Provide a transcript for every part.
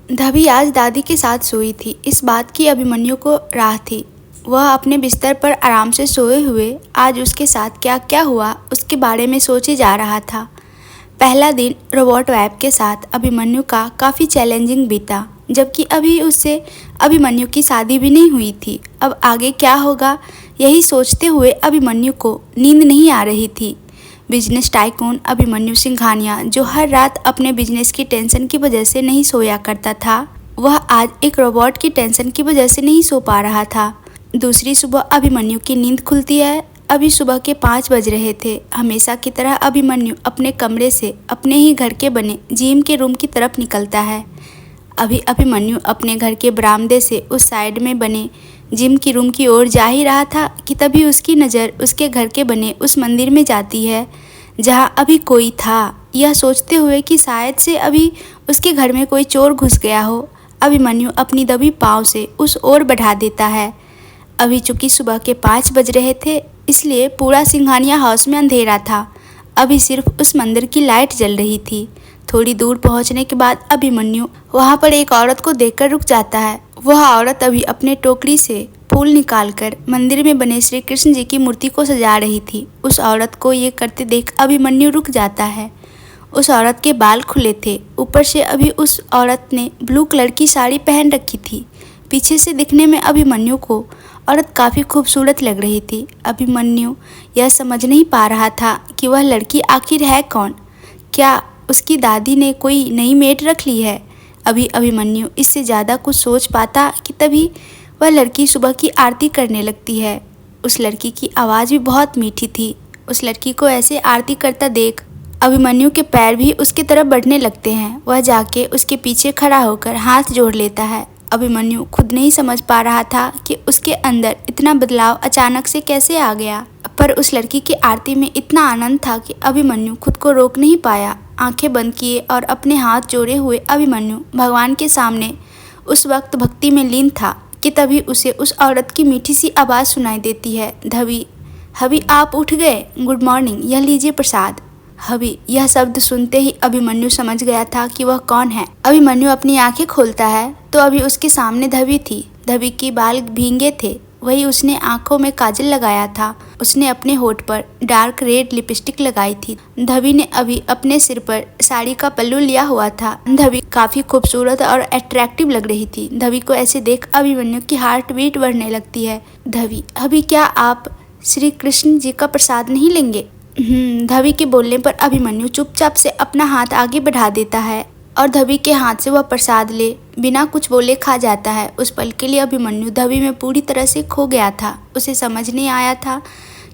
धवी आज दादी के साथ सोई थी। इस बात की अभिमन्यु को राह थी। वह अपने बिस्तर पर आराम से सोए हुए आज उसके साथ क्या क्या हुआ उसके बारे में सोचे जा रहा था। पहला दिन रोबोट वैब के साथ अभिमन्यु का काफ़ी चैलेंजिंग बीता, जबकि अभी उससे अभिमन्यु की शादी भी नहीं हुई थी। अब आगे क्या होगा यही सोचते हुए अभिमन्यु को नींद नहीं आ रही थी। बिजनेस टाइकून अभिमन्यु सिंघानिया, जो हर रात अपने बिजनेस की टेंशन की वजह से नहीं सोया करता था, वह आज एक रोबोट की टेंशन की वजह से नहीं सो पा रहा था। दूसरी सुबह अभिमन्यु की नींद खुलती है। अभी सुबह के 5 बज रहे थे। हमेशा की तरह अभिमन्यु अपने कमरे से अपने ही घर के बने जिम के रूम की तरफ निकलता है। अभी अभिमन्यु अपने घर के बरामदे से उस साइड में बने जिम की रूम की ओर जा ही रहा था कि तभी उसकी नज़र उसके घर के बने उस मंदिर में जाती है जहां अभी कोई था। यह सोचते हुए कि शायद से अभी उसके घर में कोई चोर घुस गया हो, अभिमन्यु अपनी दबी पाँव से उस ओर बढ़ा देता है। अभी चूँकि सुबह के 5 बज रहे थे, इसलिए पूरा सिंघानिया हाउस में अंधेरा था। अभी सिर्फ उस मंदिर की लाइट जल रही थी। थोड़ी दूर पहुंचने के बाद अभिमन्यु वहां पर एक औरत को देखकर रुक जाता है। वह औरत अभी अपने टोकरी से फूल निकालकर मंदिर में बने श्री कृष्ण जी की मूर्ति को सजा रही थी। उस औरत को ये करते देख अभिमन्यु रुक जाता है। उस औरत के बाल खुले थे। ऊपर से अभी उस औरत ने ब्लू कलर की साड़ी पहन रखी थी। पीछे से दिखने में अभिमन्यु को औरत काफ़ी खूबसूरत लग रही थी। अभिमन्यु यह समझ नहीं पा रहा था कि वह लड़की आखिर है कौन। क्या उसकी दादी ने कोई नई मेड रख ली है? अभी अभिमन्यु इससे ज़्यादा कुछ सोच पाता कि तभी वह लड़की सुबह की आरती करने लगती है। उस लड़की की आवाज़ भी बहुत मीठी थी। उस लड़की को ऐसे आरती करता देख अभिमन्यु के पैर भी उसकी तरफ बढ़ने लगते हैं। वह जाके उसके पीछे खड़ा होकर हाथ जोड़ लेता है। अभिमन्यु खुद नहीं समझ पा रहा था कि उसके अंदर इतना बदलाव अचानक से कैसे आ गया, पर उस लड़की की आरती में इतना आनंद था कि अभिमन्यु खुद को रोक नहीं पाया। आंखें बंद किए और अपने हाथ जोड़े हुए अभिमन्यु भगवान के सामने उस वक्त भक्ति में लीन था कि तभी उसे उस औरत की मीठी सी आवाज़ सुनाई देती है। धवी, हबी आप उठ गए? गुड मॉर्निंग, यह लीजिए प्रसाद। हबी, यह शब्द सुनते ही अभिमन्यु समझ गया था कि वह कौन है। अभिमन्यु अपनी आंखें खोलता है तो अभी उसके सामने धवी थी। धवी के बाल भींगे थे। वही उसने आंखों में काजल लगाया था। उसने अपने होठ पर डार्क रेड लिपस्टिक लगाई थी। धवी ने अभी अपने सिर पर साड़ी का पल्लू लिया हुआ था। धवी काफ़ी खूबसूरत और अट्रैक्टिव लग रही थी। धवी को ऐसे देख अभिमन्यु की हार्ट बीट बढ़ने लगती है। धवी, अभी क्या आप श्री कृष्ण जी का प्रसाद नहीं लेंगे? धवी के बोलने पर अभिमन्यु चुपचाप से अपना हाथ आगे बढ़ा देता है और धवी के हाथ से वह प्रसाद ले बिना कुछ बोले खा जाता है। उस पल के लिए अभिमन्यु धवी में पूरी तरह से खो गया था। उसे समझ नहीं आया था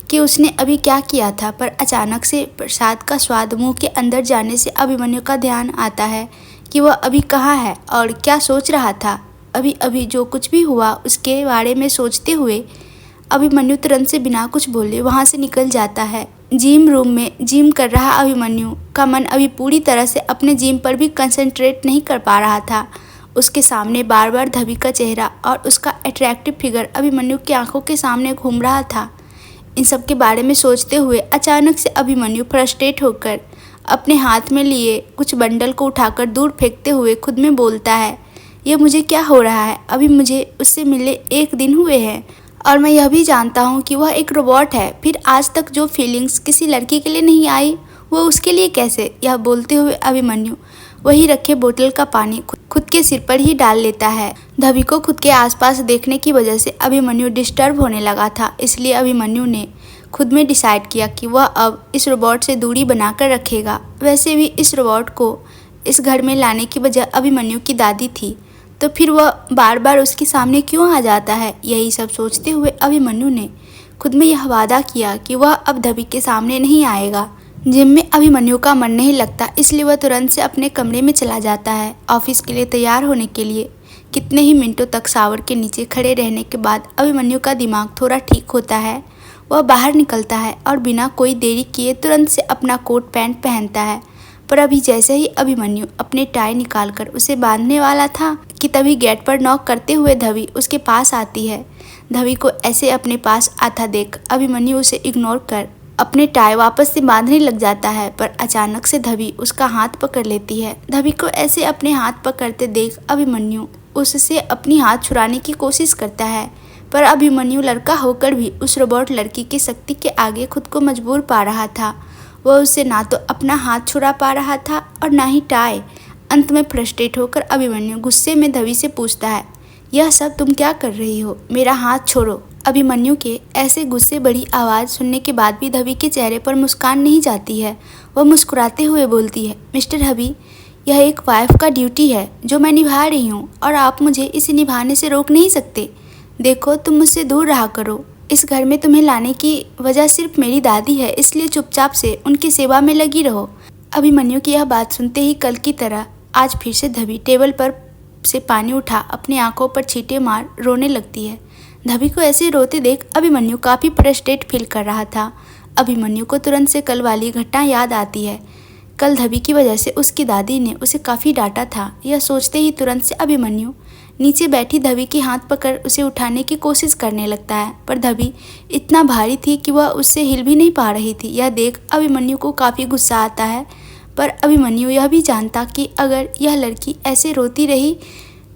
कि उसने अभी क्या किया था, पर अचानक से प्रसाद का स्वाद मुंह के अंदर जाने से अभिमन्यु का ध्यान आता है कि वह अभी कहाँ है और क्या सोच रहा था। अभी जो कुछ भी हुआ उसके बारे में सोचते हुए अभिमन्यु तुरंत से बिना कुछ बोले वहाँ से निकल जाता है। जिम रूम में जिम कर रहा अभिमन्यु का मन अभी पूरी तरह से अपने जिम पर भी कंसंट्रेट नहीं कर पा रहा था। उसके सामने बार बार धवी का चेहरा और उसका अट्रैक्टिव फिगर अभिमन्यु की आंखों के सामने घूम रहा था। इन सब के बारे में सोचते हुए अचानक से अभिमन्यु फ्रस्ट्रेट होकर अपने हाथ में लिए कुछ बंडल को उठाकर दूर फेंकते हुए खुद में बोलता है, यह मुझे क्या हो रहा है? अभी मुझे उससे मिले 1 दिन हुए हैं और मैं यह भी जानता हूँ कि वह एक रोबोट है। फिर आज तक जो फीलिंग्स किसी लड़की के लिए नहीं आई वो उसके लिए कैसे? यह बोलते हुए अभिमन्यु वही रखे बोतल का पानी खुद के सिर पर ही डाल लेता है। धवी को खुद के आसपास देखने की वजह से अभिमन्यु डिस्टर्ब होने लगा था। इसलिए अभिमन्यु ने खुद में डिसाइड किया कि वह अब इस रोबोट से दूरी बनाकर रखेगा। वैसे भी इस रोबोट को इस घर में लाने की वजह अभिमन्यु की दादी थी, तो फिर वह बार बार उसके सामने क्यों आ जाता है? यही सब सोचते हुए अभिमन्यु ने खुद में यह वादा किया कि वह अब धवी के सामने नहीं आएगा। जिम में अभिमन्यु का मन नहीं लगता, इसलिए वह तुरंत से अपने कमरे में चला जाता है। ऑफिस के लिए तैयार होने के लिए कितने ही मिनटों तक शावर के नीचे खड़े रहने के बाद अभिमन्यु का दिमाग थोड़ा ठीक होता है। वह बाहर निकलता है और बिना कोई देरी किए तुरंत से अपना कोट पैंट पहनता है। पर अभी जैसे ही अभिमन्यु अपने टाई निकालकर उसे बांधने वाला था कि तभी गेट पर नॉक करते हुए धवी उसके पास आती है। धवी को ऐसे अपने पास आता देख अभिमन्यु उसे इग्नोर कर अपने टाई वापस से बांधने लग जाता है, पर अचानक से धवी उसका हाथ पकड़ लेती है। धवी को ऐसे अपने हाथ पकड़ते देख अभिमन्यु उससे अपनी हाथ छुड़ाने की कोशिश करता है, पर अभिमन्यु लड़का होकर भी उस रोबोट लड़की की शक्ति के आगे खुद को मजबूर पा रहा था। वह उससे ना तो अपना हाथ छुड़ा पा रहा था और ना ही टाई। अंत में फ्रस्ट्रेट होकर अभिमन्यु गुस्से में धवी से पूछता है, यह सब तुम क्या कर रही हो? मेरा हाथ छोड़ो। अभिमन्यु के ऐसे गुस्से भरी आवाज़ सुनने के बाद भी धवी के चेहरे पर मुस्कान नहीं जाती है। वह मुस्कुराते हुए बोलती है, मिस्टर हबी, यह एक वाइफ का ड्यूटी है जो मैं निभा रही हूँ और आप मुझे इसे निभाने से रोक नहीं सकते। देखो, तुम मुझसे दूर रहा करो। इस घर में तुम्हें लाने की वजह सिर्फ मेरी दादी है, इसलिए चुपचाप से उनकी सेवा में लगी रहो। अभिमन्यु की यह बात सुनते ही कल की तरह आज फिर से धवी टेबल पर से पानी उठा अपनी आंखों पर छींटे मार रोने लगती है। धवी को ऐसे रोते देख अभिमन्यु काफ़ी फ्रस्ट्रेट फील कर रहा था। अभिमन्यु को तुरंत से कल वाली घटना याद आती है। कल धवी की वजह से उसकी दादी ने उसे काफ़ी डांटा था। यह सोचते ही तुरंत से अभिमन्यु नीचे बैठी धवी के हाथ पकड़ उसे उठाने की कोशिश करने लगता है, पर धवी इतना भारी थी कि वह उससे हिल भी नहीं पा रही थी। यह देख अभिमन्यु को काफ़ी गुस्सा आता है, पर अभिमन्यु यह भी जानता कि अगर यह लड़की ऐसे रोती रही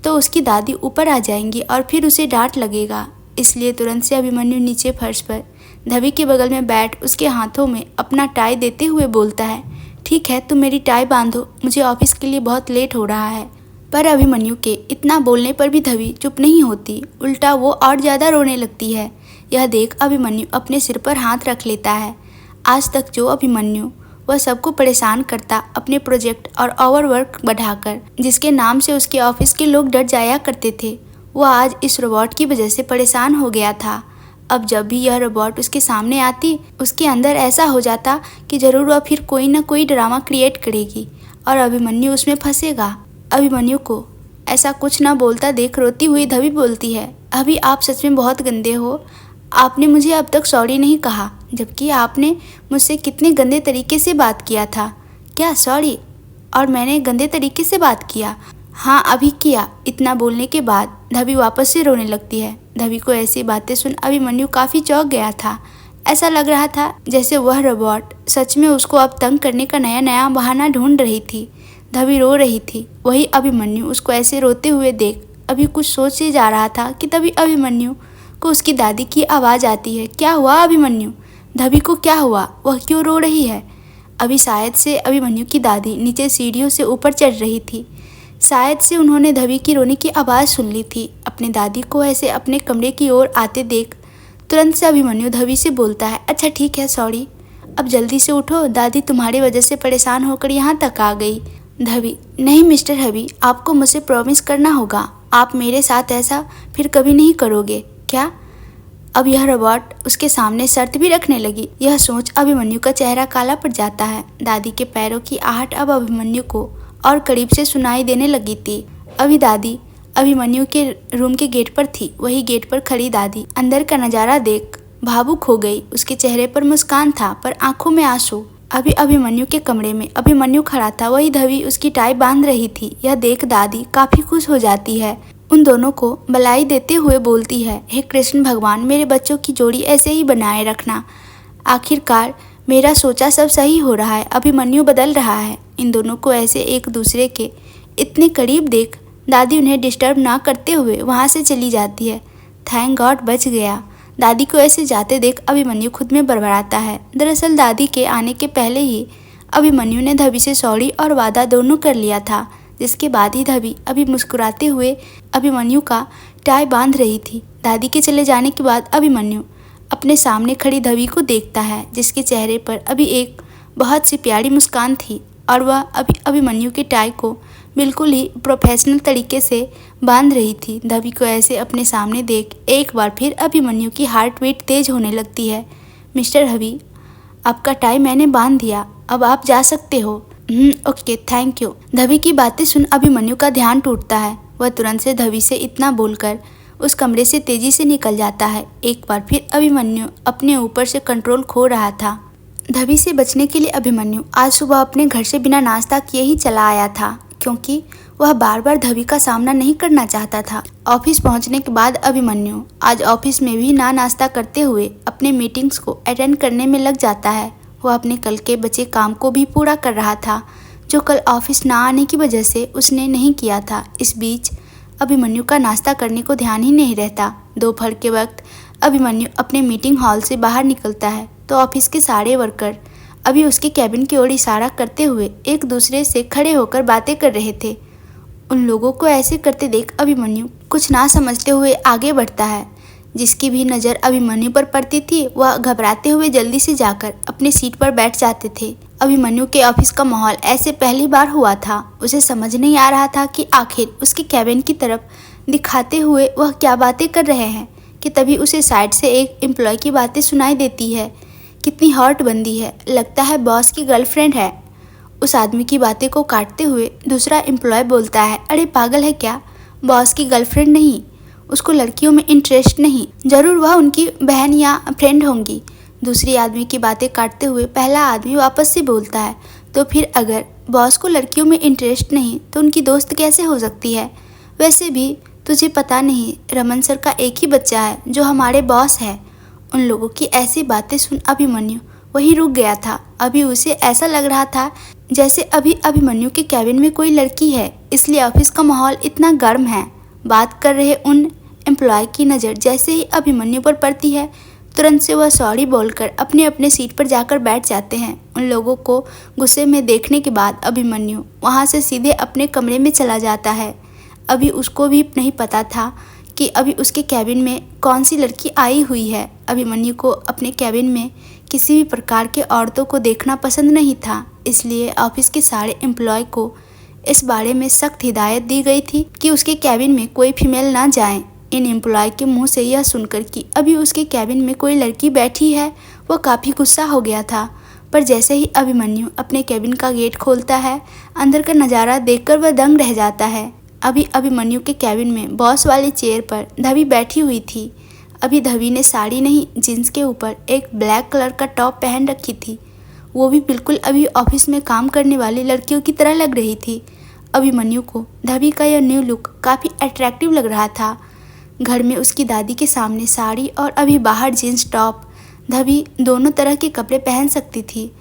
तो उसकी दादी ऊपर आ जाएंगी और फिर उसे डांट लगेगा। इसलिए तुरंत से अभिमन्यु नीचे फर्श पर धवी के बगल में बैठ उसके हाथों में अपना टाई देते हुए बोलता है, ठीक है, तुम मेरी टाई बांधो, मुझे ऑफिस के लिए बहुत लेट हो रहा है। पर अभिमन्यु के इतना बोलने पर भी धवी चुप नहीं होती, उल्टा वो और ज़्यादा रोने लगती है। यह देख अभिमन्यु अपने सिर पर हाथ रख लेता है। आज तक जो अभिमन्यु वह सबको परेशान करता अपने प्रोजेक्ट और ओवरवर्क बढ़ाकर, जिसके नाम से उसके ऑफिस के लोग डर जाया करते थे, वह आज इस रोबोट की वजह से परेशान हो गया था। अब जब भी यह रोबोट उसके सामने आती, उसके अंदर ऐसा हो जाता कि ज़रूर वह फिर कोई ना कोई ड्रामा क्रिएट करेगी और अभिमन्यु उसमें फंसेगा। अभिमन्यु को ऐसा कुछ ना बोलता देख रोती हुई धवी बोलती है, अभी आप सच में बहुत गंदे हो। आपने मुझे अब तक सॉरी नहीं कहा, जबकि आपने मुझसे कितने गंदे तरीके से बात किया था। क्या सॉरी? और मैंने गंदे तरीके से बात किया? हाँ, अभी किया। इतना बोलने के बाद धवी वापस से रोने लगती है। धवी को ऐसी बातें सुन अभिमन्यु काफ़ी चौंक गया था। ऐसा लग रहा था जैसे वह रोबोट सच में उसको अब तंग करने का नया नया बहाना ढूंढ रही थी। धवी रो रही थी, वही अभिमन्यु उसको ऐसे रोते हुए देख अभी कुछ सोचे जा रहा था कि तभी अभिमन्यु को उसकी दादी की आवाज़ आती है, क्या हुआ अभिमन्यु? धवी को क्या हुआ? वह क्यों रो रही है? अभी शायद से अभिमन्यु की दादी नीचे सीढ़ियों से ऊपर चढ़ रही थी। शायद से उन्होंने धवी की रोने की आवाज़ सुन ली थी। अपने दादी को ऐसे अपने कमरे की ओर आते देख तुरंत से अभिमन्यु धवी से बोलता है, अच्छा ठीक है, सॉरी, अब जल्दी से उठो, दादी तुम्हारी वजह से परेशान होकर यहाँ तक आ गई। धवी, नहीं मिस्टर हबी, आपको मुझसे प्रॉमिस करना होगा, आप मेरे साथ ऐसा फिर कभी नहीं करोगे क्या? अब यह रोबोट उसके सामने शर्त भी रखने लगी। यह सोच अभिमन्यु का चेहरा काला पड़ जाता है। दादी के पैरों की आहट अब अभिमन्यु को और करीब से सुनाई देने लगी थी। अभी दादी अभिमन्यु के रूम के गेट पर थी। वही गेट पर खड़ी दादी अंदर का नज़ारा देख भावुक हो गई। उसके चेहरे पर मुस्कान था, पर आंखों में आंसू। अभी अभिमन्यु के कमरे में अभिमन्यु खड़ा था, वही धवी उसकी टाई बांध रही थी। यह देख दादी काफ़ी खुश हो जाती है। उन दोनों को बधाई देते हुए बोलती है, हे कृष्ण भगवान, मेरे बच्चों की जोड़ी ऐसे ही बनाए रखना। आखिरकार मेरा सोचा सब सही हो रहा है, अभिमन्यु बदल रहा है। इन दोनों को ऐसे एक दूसरे के इतने करीब देख दादी उन्हें डिस्टर्ब ना करते हुए वहाँ से चली जाती है। थैंक गॉड, बच गया। दादी को ऐसे जाते देख अभिमन्यु खुद में बड़बड़ाता है। दरअसल दादी के आने के पहले ही अभिमन्यु ने धवी से सॉरी और वादा दोनों कर लिया था, जिसके बाद ही धवी अभी मुस्कुराते हुए अभिमन्यु का टाई बांध रही थी। दादी के चले जाने के बाद अभिमन्यु अपने सामने खड़ी धवी को देखता है, जिसके चेहरे पर अभी एक बहुत सी प्यारी मुस्कान थी और वह अभी अभिमन्यु की टाई को बिल्कुल ही प्रोफेशनल तरीके से बांध रही थी। धवी को ऐसे अपने सामने देख एक बार फिर अभिमन्यु की हार्ट बीट तेज होने लगती है। मिस्टर हबी, आपका टाई मैंने बांध दिया, अब आप जा सकते हो। Okay, thank you. धवी की बातें सुन अभिमन्यु का ध्यान टूटता है। वह तुरंत से धवी से इतना बोलकर उस कमरे से तेजी से निकल जाता है। एक बार फिर अभिमन्यु अपने ऊपर से कंट्रोल खो रहा था। धवी से बचने के लिए अभिमन्यु आज सुबह अपने घर से बिना नाश्ता किए ही चला आया था, क्योंकि वह बार बार धवी का सामना नहीं करना चाहता था। ऑफिस पहुंचने के बाद अभिमन्यु आज ऑफिस में भी नाश्ता करते हुए अपने मीटिंग्स को अटेंड करने में लग जाता है। वह अपने कल के बचे काम को भी पूरा कर रहा था, जो कल ऑफिस ना आने की वजह से उसने नहीं किया था। इस बीच अभिमन्यु का नाश्ता करने को ध्यान ही नहीं रहता। दोपहर के वक्त अभिमन्यु अपने मीटिंग हॉल से बाहर निकलता है तो ऑफिस के सारे वर्कर अभी उसके कैबिन की ओर इशारा करते हुए एक दूसरे से खड़े होकर बातें कर रहे थे। उन लोगों को ऐसे करते देख अभिमन्यु कुछ ना समझते हुए आगे बढ़ता है। जिसकी भी नज़र अभिमन्यु पर पड़ती थी वह घबराते हुए जल्दी से जाकर अपनी सीट पर बैठ जाते थे। अभिमन्यु के ऑफिस का माहौल ऐसे पहली बार हुआ था। उसे समझ नहीं आ रहा था कि आखिर उसके कैबिन की तरफ दिखाते हुए वह क्या बातें कर रहे हैं कि तभी उसे साइड से एक एम्प्लॉय की बातें सुनाई देती है। कितनी हॉट बंदी है, लगता है बॉस की गर्लफ्रेंड है। उस आदमी की बातें को काटते हुए दूसरा एम्प्लॉय बोलता है, अरे पागल है क्या, बॉस की गर्लफ्रेंड नहीं, उसको लड़कियों में इंटरेस्ट नहीं, ज़रूर वह उनकी बहन या फ्रेंड होंगी। दूसरी आदमी की बातें काटते हुए पहला आदमी वापस से बोलता है, तो फिर अगर बॉस को लड़कियों में इंटरेस्ट नहीं तो उनकी दोस्त कैसे हो सकती है। वैसे भी तुझे पता नहीं, रमन सर का एक ही बच्चा है जो हमारे बॉस है। उन लोगों की ऐसी बातें सुन अभिमन्यु वहीं रुक गया था। अभी उसे ऐसा लग रहा था जैसे अभी अभिमन्यु के कैबिन में कोई लड़की है, इसलिए ऑफिस का माहौल इतना गर्म है। बात कर रहे उन एम्प्लॉय की नज़र जैसे ही अभिमन्यु पर पड़ती है तुरंत से वह सॉरी बोलकर अपने अपने सीट पर जाकर बैठ जाते हैं। उन लोगों को गुस्से में देखने के बाद अभिमन्यु वहाँ से सीधे अपने कमरे में चला जाता है। अभी उसको भी नहीं पता था कि अभी उसके कैबिन में कौन सी लड़की आई हुई है। अभिमन्यु को अपने कैबिन में किसी भी प्रकार के औरतों को देखना पसंद नहीं था, इसलिए ऑफिस के सारे एम्प्लॉय को इस बारे में सख्त हिदायत दी गई थी कि उसके कैबिन में कोई फीमेल ना जाए। इन एम्प्लॉय के मुंह से यह सुनकर कि अभी उसके कैबिन में कोई लड़की बैठी है वह काफ़ी गुस्सा हो गया था। पर जैसे ही अभिमन्यु अपने कैबिन का गेट खोलता है अंदर का नज़ारा देखकर वह दंग रह जाता है। अभी अभिमन्यु के कैबिन में बॉस वाली चेयर पर धवी बैठी हुई थी। अभी धवी ने साड़ी नहीं जींस के ऊपर एक ब्लैक कलर का टॉप पहन रखी थी। वो भी बिल्कुल अभी ऑफिस में काम करने वाली लड़कियों की तरह लग रही थी। अभिमन्यु को धवी का यह न्यू लुक काफ़ी अट्रैक्टिव लग रहा था। घर में उसकी दादी के सामने साड़ी और अभी बाहर जीन्स टॉप, धवी दोनों तरह के कपड़े पहन सकती थी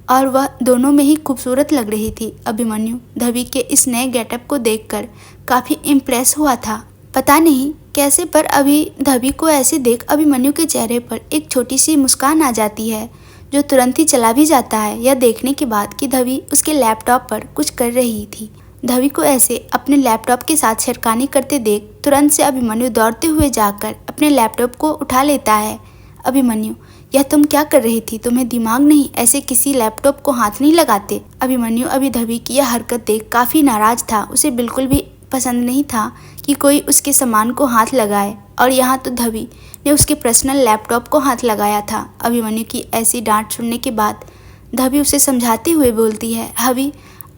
और वह दोनों में ही खूबसूरत लग रही थी। अभिमन्यु धवी के इस नए गेटअप को देखकर काफ़ी इम्प्रेस हुआ था। पता नहीं कैसे पर अभी धवी को ऐसे देख अभिमन्यु के चेहरे पर एक छोटी सी मुस्कान आ जाती है, जो तुरंत ही चला भी जाता है यह देखने के बाद कि धवी उसके लैपटॉप पर कुछ कर रही थी। धवी को ऐसे अपने लैपटॉप के साथ छेड़खानी करते देख तुरंत से अभिमन्यु दौड़ते हुए जाकर अपने लैपटॉप को उठा लेता है। अभिमन्यु, यह तुम क्या कर रही थी, तुम्हें दिमाग नहीं, ऐसे किसी लैपटॉप को हाथ नहीं लगाते। अभिमन्यु अभी धवी की यह हरकत देख काफ़ी नाराज था। उसे बिल्कुल भी पसंद नहीं था कि कोई उसके सामान को हाथ लगाए, और यहाँ तो धवी ने उसके पर्सनल लैपटॉप को हाथ लगाया था। अभिमन्यु की ऐसी डांट सुनने के बाद धवी उसे समझाते हुए बोलती है, अभी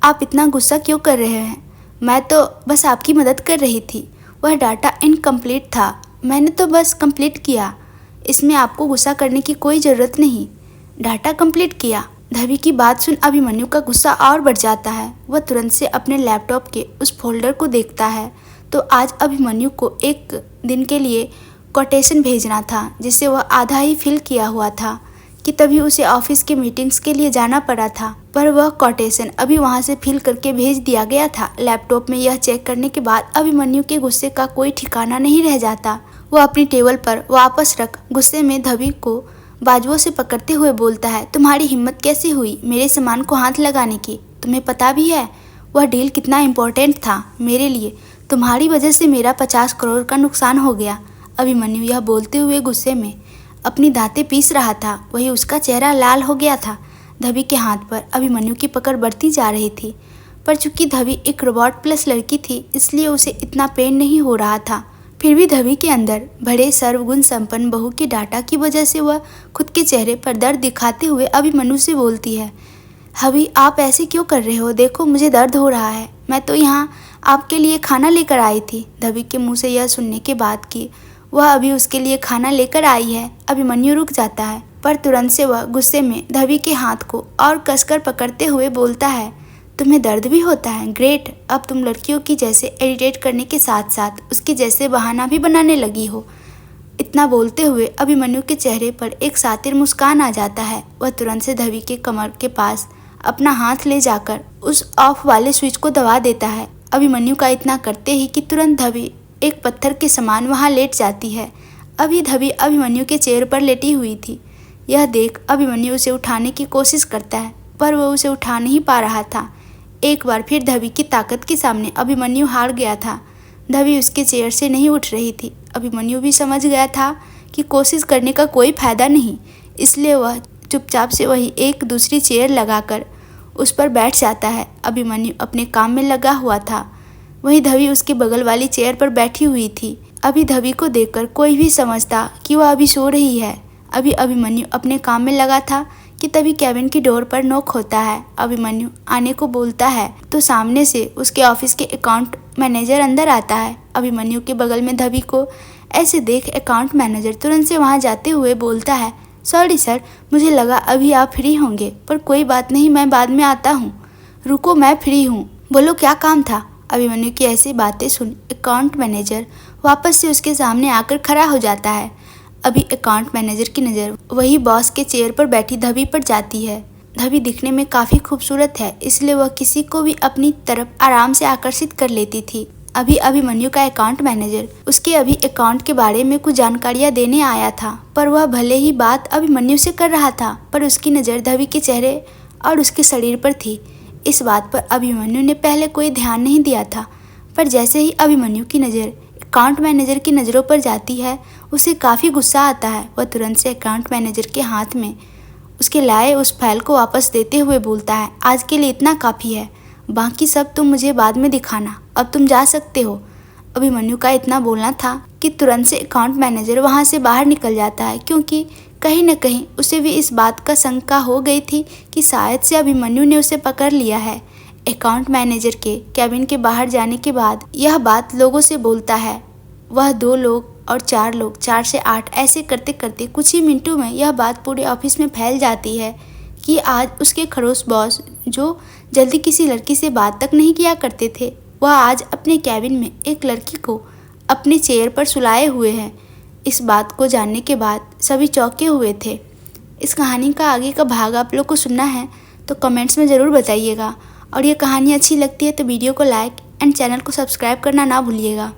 आप इतना गुस्सा क्यों कर रहे हैं, मैं तो बस आपकी मदद कर रही थी। वह डाटा इनकम्प्लीट था, मैंने तो बस कंप्लीट किया, इसमें आपको गुस्सा करने की कोई ज़रूरत नहीं। डाटा कंप्लीट किया। धवी की बात सुन अभिमन्यु का गुस्सा और बढ़ जाता है। वह तुरंत से अपने लैपटॉप के उस फोल्डर को देखता है तो आज अभिमन्यु को एक दिन के लिए कोटेशन भेजना था, जिसे वह आधा ही फिल किया हुआ था कि तभी उसे ऑफिस के मीटिंग्स के लिए जाना पड़ा था। पर वह कोटेशन अभी वहां से फिल करके भेज दिया गया था। लैपटॉप में यह चेक करने के बाद अभिमन्यु के गुस्से का कोई ठिकाना नहीं रह जाता। वह अपनी टेबल पर वापस रख गुस्से में धवी को बाजुओं से पकड़ते हुए बोलता है, तुम्हारी हिम्मत कैसे हुई मेरे सामान को हाथ लगाने की? तुम्हें पता भी है वह डील कितना इम्पोर्टेंट था मेरे लिए, तुम्हारी वजह से मेरा 50 करोड़ का नुकसान हो गया। अभिमन्यु यह बोलते हुए गुस्से में अपनी दांतें पीस रहा था। वही उसका चेहरा लाल हो गया था। धवी के हाथ पर अभिमन्यु की पकड़ बढ़ती जा रही थी, पर चूंकि धवी एक रोबोट प्लस लड़की थी इसलिए उसे इतना पेन नहीं हो रहा था। फिर भी धवी के अंदर बड़े सर्वगुण संपन्न बहू के डाटा की वजह से वह खुद के चेहरे पर दर्द दिखाते हुए अभिमन्यु से बोलती है, हवी आप ऐसे क्यों कर रहे हो, देखो मुझे दर्द हो रहा है, मैं तो यहाँ आपके लिए खाना लेकर आई थी। धवी के मुंह से यह सुनने के बाद कि वह अभी उसके लिए खाना लेकर आई है, अभिमन्यु रुक जाता है, पर तुरंत से वह गुस्से में धवी के हाथ को और कसकर पकड़ते हुए बोलता है, तुम्हें दर्द भी होता है? ग्रेट, अब तुम लड़कियों की जैसे इरिटेट करने के साथ साथ उसके जैसे बहाना भी बनाने लगी हो। इतना बोलते हुए अभिमन्यु के चेहरे पर एक सातिर मुस्कान आ जाता है। वह तुरंत से धवी के कमर के पास अपना हाथ ले जाकर उस ऑफ वाले स्विच को दबा देता है। अभिमन्यु का इतना करते ही कि तुरंत धवी एक पत्थर के समान वहां लेट जाती है। अभी धवी अभिमन्यु के चेयर पर लेटी हुई थी। यह देख अभिमन्यु उसे उठाने की कोशिश करता है, पर वह उसे उठा नहीं पा रहा था। एक बार फिर धवी की ताकत के सामने अभिमन्यु हार गया था। धवी उसके चेयर से नहीं उठ रही थी। अभिमन्यु भी समझ गया था कि कोशिश करने का कोई फायदा नहीं, इसलिए वह चुपचाप से वही एक दूसरी चेयर लगाकर उस पर बैठ जाता है। अभिमन्यु अपने काम में लगा हुआ था, वहीं धवी उसके बगल वाली चेयर पर बैठी हुई थी। अभी धवी को देखकर कोई भी समझता कि वह अभी सो रही है। अभी अभिमन्यु अपने काम में लगा था कि तभी कैबिन की डोर पर नॉक होता है। अभिमन्यु आने को बोलता है तो सामने से उसके ऑफिस के अकाउंट मैनेजर अंदर आता है। अभिमन्यु के बगल में धवी को ऐसे देख अकाउंट मैनेजर तुरंत से वहां जाते हुए बोलता है, सॉरी सर, मुझे लगा अभी आप फ्री होंगे, पर कोई बात नहीं, मैं बाद में आता हूँ। रुको, मैं फ्री हूँ, बोलो क्या काम था? अभिमन्यु की ऐसी बातें सुन अकाउंट मैनेजर वापस से उसके सामने आकर खड़ा हो जाता है। अभी अकाउंट मैनेजर की नज़र वही बॉस के चेयर पर बैठी धवी पर जाती है। धवी दिखने में काफ़ी खूबसूरत है, इसलिए वह किसी को भी अपनी तरफ आराम से आकर्षित कर लेती थी। अभी अभिमन्यु का अकाउंट मैनेजर उसके अभी अकाउंट के बारे में कुछ जानकारियां देने आया था, पर वह भले ही बात अभिमन्यु से कर रहा था, पर उसकी नज़र धवी के चेहरे और उसके शरीर पर थी। इस बात पर अभिमन्यु ने पहले कोई ध्यान नहीं दिया था, पर जैसे ही अभिमन्यु की नज़र अकाउंट मैनेजर की नज़रों पर जाती है, उसे काफ़ी गुस्सा आता है। वह तुरंत से अकाउंट मैनेजर के हाथ में उसके लाए उस फाइल को वापस देते हुए बोलता है, आज के लिए इतना काफ़ी है, बाकी सब तुम मुझे बाद में दिखाना, अब तुम जा सकते हो। अभिमन्यु का इतना बोलना था कि तुरंत से अकाउंट मैनेजर वहां से बाहर निकल जाता है, क्योंकि कहीं न कहीं उसे भी इस बात का शंका हो गई थी कि शायद से अभिमन्यु ने उसे पकड़ लिया है। अकाउंट मैनेजर के कैबिन के बाहर जाने के बाद यह बात लोगों से बोलता है। वह 2 लोग और 4 लोग, 4 से 8 ऐसे करते करते कुछ ही मिनटों में यह बात पूरे ऑफिस में फैल जाती है कि आज उसके खड़ूस बॉस, जो जल्दी किसी लड़की से बात तक नहीं किया करते थे, वह आज अपने कैबिन में एक लड़की को अपने चेयर पर सुलाए हुए हैं। इस बात को जानने के बाद सभी चौंके हुए थे। इस कहानी का आगे का भाग आप लोग को सुनना है तो कमेंट्स में ज़रूर बताइएगा, और ये कहानी अच्छी लगती है तो वीडियो को लाइक एंड चैनल को सब्सक्राइब करना ना भूलिएगा।